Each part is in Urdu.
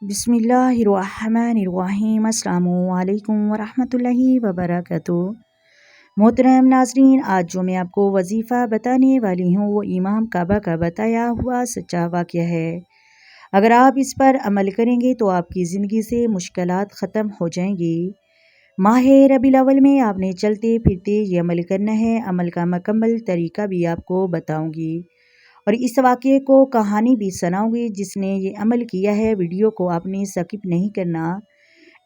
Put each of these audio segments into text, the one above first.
بسم اللہ الرحمن الرحیم۔ السلام علیکم ورحمۃ اللہ وبرکاتہ۔ محترم ناظرین، آج جو میں آپ کو وظیفہ بتانے والی ہوں وہ امام کعبہ کا بتایا ہوا سچا واقعہ ہے۔ اگر آپ اس پر عمل کریں گے تو آپ کی زندگی سے مشکلات ختم ہو جائیں گی۔ ماہ ربیع الاول میں آپ نے چلتے پھرتے یہ عمل کرنا ہے۔ عمل کا مکمل طریقہ بھی آپ کو بتاؤں گی اور اس واقعے کو کہانی بھی سناؤں گی۔ جس نے یہ عمل کیا ہے ویڈیو کو آپ نے سکپ نہیں کرنا،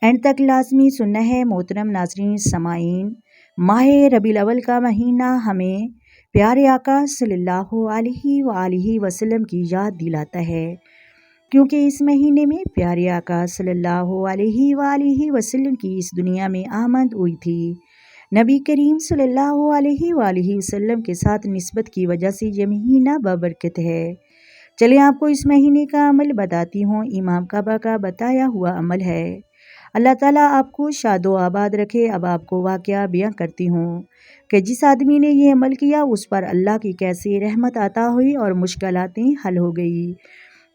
اینڈ تک لازمی سننا ہے۔ محترم ناظرین سامعین، ماہ ربیع الاول کا مہینہ ہمیں پیارے آقا صلی اللہ علیہ وآلہ وسلم کی یاد دلاتا ہے، کیونکہ اس مہینے میں پیارے آقا صلی اللہ علیہ وآلہ وسلم کی اس دنیا میں آمد ہوئی تھی۔ نبی کریم صلی اللہ علیہ وآلہ وسلم کے ساتھ نسبت کی وجہ سے یہ مہینہ بابرکت ہے۔ چلیں آپ کو اس مہینے کا عمل بتاتی ہوں۔ امام کعبہ کا بتایا ہوا عمل ہے۔ اللہ تعالیٰ آپ کو شاد و آباد رکھے۔ اب آپ کو واقعہ بیان کرتی ہوں کہ جس آدمی نے یہ عمل کیا اس پر اللہ کی کیسی رحمت عطا ہوئی اور مشکلاتیں حل ہو گئی۔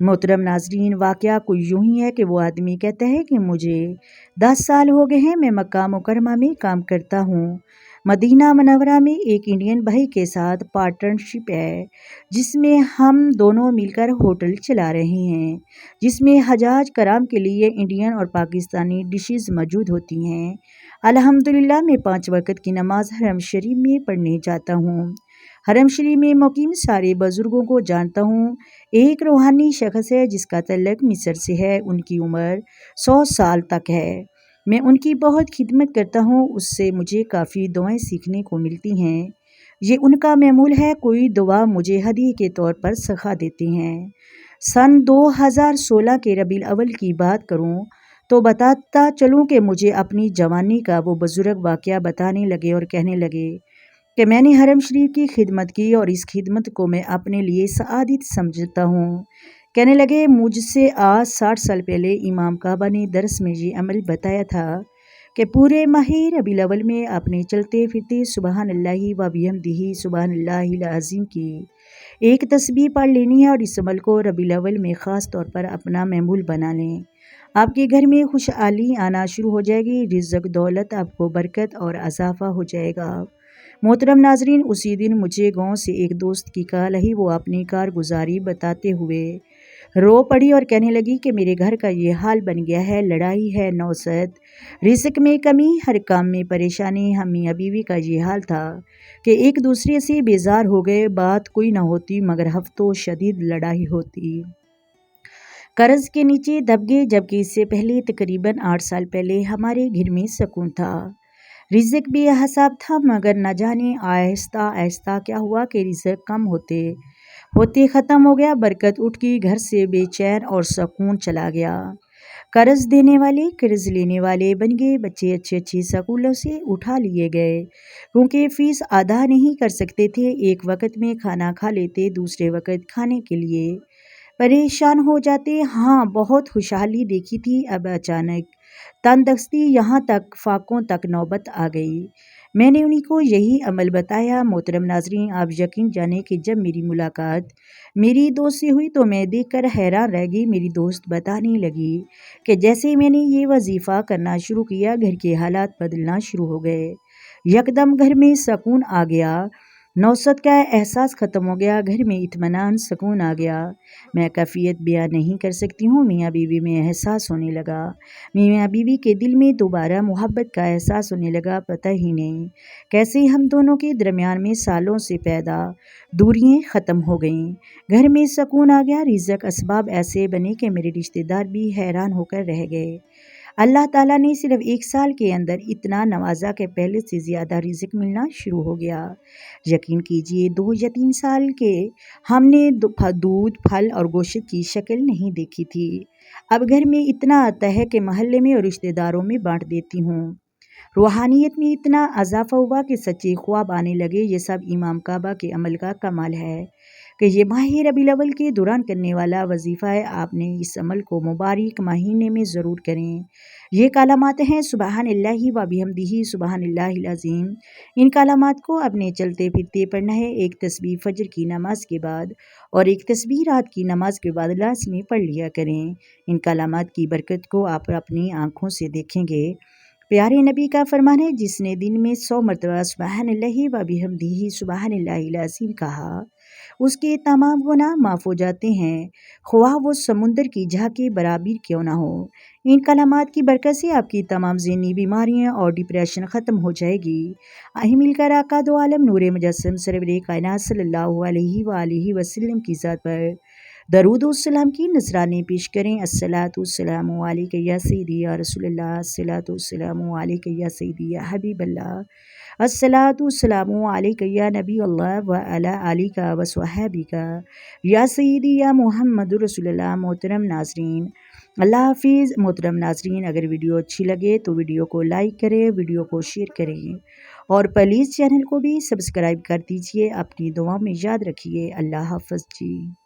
محترم ناظرین، واقعہ کوئی یوں ہی ہے کہ وہ آدمی کہتا ہے کہ مجھے 10 سال ہو گئے ہیں، میں مکہ مکرمہ میں کام کرتا ہوں۔ مدینہ منورہ میں ایک انڈین بھائی کے ساتھ پارٹنرشپ ہے، جس میں ہم دونوں مل کر ہوٹل چلا رہے ہیں، جس میں حجاج کرام کے لیے انڈین اور پاکستانی ڈشز موجود ہوتی ہیں۔ الحمدللہ میں 5 وقت کی نماز حرم شریف میں پڑھنے جاتا ہوں۔ حرم شریف میں مقیم سارے بزرگوں کو جانتا ہوں۔ ایک روحانی شخص ہے جس کا تعلق مصر سے ہے، ان کی عمر 100 سال تک ہے۔ میں ان کی بہت خدمت کرتا ہوں، اس سے مجھے کافی دعائیں سیکھنے کو ملتی ہیں۔ یہ ان کا معمول ہے، کوئی دعا مجھے ہدیے کے طور پر سکھا دیتے ہیں۔ سن 2016 کے ربیع الاول کی بات کروں تو بتاتا چلوں کہ مجھے اپنی جوانی کا وہ بزرگ واقعہ بتانے لگے اور کہنے لگے کہ میں نے حرم شریف کی خدمت کی اور اس خدمت کو میں اپنے لیے سعادت سمجھتا ہوں۔ کہنے لگے مجھ سے آج 60 سال پہلے امام کعبہ نے درس میں یہ عمل بتایا تھا کہ پورے ماہ ربیع الاول میں آپ نے چلتے پھرتے سبحان اللہ و بحمدہ سبحان اللہ العظیم کی ایک تسبیح پڑھ لینی ہے، اور اس عمل کو ربیع الاول میں خاص طور پر اپنا معمول بنا لیں۔ آپ کے گھر میں خوشحالی آنا شروع ہو جائے گی، رزق دولت آپ کو برکت اور اضافہ ہو جائے گا۔ محترم ناظرین، اسی دن مجھے گاؤں سے ایک دوست کی کال آئی۔ وہ اپنی کارگزاری بتاتے ہوئے رو پڑی اور کہنے لگی کہ میرے گھر کا یہ حال بن گیا ہے، لڑائی ہے، نوسط، رزق میں کمی، ہر کام میں پریشانی۔ ہم میاں بیوی کا یہ حال تھا کہ ایک دوسرے سے بیزار ہو گئے، بات کوئی نہ ہوتی مگر ہفتوں شدید لڑائی ہوتی۔ قرض کے نیچے دب گئے، جبکہ اس سے پہلے تقریباً 8 سال پہلے ہمارے گھر میں سکون تھا، رزق بے حساب تھا، مگر نہ جانے آہستہ آہستہ کیا ہوا کہ رزق کم ہوتے ہوتے ختم ہو گیا، برکت اٹھ گئی، گھر سے بے چین اور سکون چلا گیا۔ قرض دینے والے قرض لینے والے بن گئے، بچے اچھے سکولوں سے اٹھا لیے گئے کیونکہ فیس ادا نہیں کر سکتے تھے، ایک وقت میں کھانا کھا لیتے، دوسرے وقت کھانے کے لیے پریشان ہو جاتے۔ ہاں، بہت خوشحالی دیکھی تھی، اب اچانک تندرستی، یہاں تک فاقوں تک نوبت آ گئی۔ میں نے انہی کو یہی عمل بتایا۔ محترم ناظرین، آپ یقین جانیں کہ جب میری ملاقات میری دوست سے ہوئی تو میں دیکھ کر حیران رہ گئی۔ میری دوست بتانے لگی کہ جیسے ہی میں نے یہ وظیفہ کرنا شروع کیا، گھر کے حالات بدلنا شروع ہو گئے، یکدم گھر میں سکون آ گیا، نوسط کا احساس ختم ہو گیا، گھر میں اطمینان، سکون آ گیا۔ میں کیفیت بیان نہیں کر سکتی ہوں، میاں بیوی میں احساس ہونے لگا، میاں بیوی کے دل میں دوبارہ محبت کا احساس ہونے لگا۔ پتہ ہی نہیں کیسے ہم دونوں کے درمیان میں سالوں سے پیدا دوریاں ختم ہو گئیں، گھر میں سکون آ گیا، رزق اسباب ایسے بنے کہ میرے رشتہ دار بھی حیران ہو کر رہ گئے۔ اللہ تعالیٰ نے صرف 1 سال کے اندر اتنا نوازا کہ پہلے سے زیادہ رزق ملنا شروع ہو گیا۔ یقین کیجئے 2 یا 3 سال کے ہم نے دودھ، پھل اور گوشت کی شکل نہیں دیکھی تھی، اب گھر میں اتنا آتا ہے کہ محلے میں اور رشتہ داروں میں بانٹ دیتی ہوں۔ روحانیت میں اتنا اضافہ ہوا کہ سچے خواب آنے لگے۔ یہ سب امام کعبہ کے عمل کا کمال ہے کہ یہ ماہ ربیع الاول کے دوران کرنے والا وظیفہ ہے، آپ نے اس عمل کو مبارک مہینے میں ضرور کریں۔ یہ کلمات ہیں سبحان اللہ و بحمدہ سبحان اللہ العظیم۔ ان کلمات کو اپنے چلتے پھرتے پڑھنا ہے۔ ایک تسبیح فجر کی نماز کے بعد اور ایک تسبیح رات کی نماز کے بعد لازمی پڑھ لیا کریں۔ ان کلمات کی برکت کو آپ اپنی آنکھوں سے دیکھیں گے۔ پیارے نبی کا فرمان ہے، جس نے دن میں 100 مرتبہ سبحان اللہ و بحمدہ سبحان اللہ العظیم کہا، اس کے تمام گناہ معاف ہو جاتے ہیں، خواہ وہ سمندر کی جھاگ کے برابر کیوں نہ ہو۔ ان کلمات کی برکت سے آپ کی تمام ذہنی بیماریاں اور ڈپریشن ختم ہو جائے گی۔ آئے مل کر آقا دو عالم نور مجسم سرور کائنات صلی اللہ علیہ وآلہ وسلم کی ذات پر درود و السلام کی نذرانے پیش کریں۔ الصلاۃ والسلام علیک یا سیدی یا رسول اللہ، الصلاۃ والسلام علیک یا سیدی یا حبیب اللہ، الصلاۃ والسلام علیک یا نبی اللہ وعلی آلک وصحبک یا سیدی یا محمد رسول اللہ۔ محترم ناظرین، اللہ حافظ۔ محترم ناظرین، اگر ویڈیو اچھی لگے تو ویڈیو کو لائک کریں، ویڈیو کو شیئر کریں اور پلیز چینل کو بھی سبسکرائب کر دیجیے۔ اپنی دعاؤں میں یاد رکھیے۔ اللہ حافظ جی۔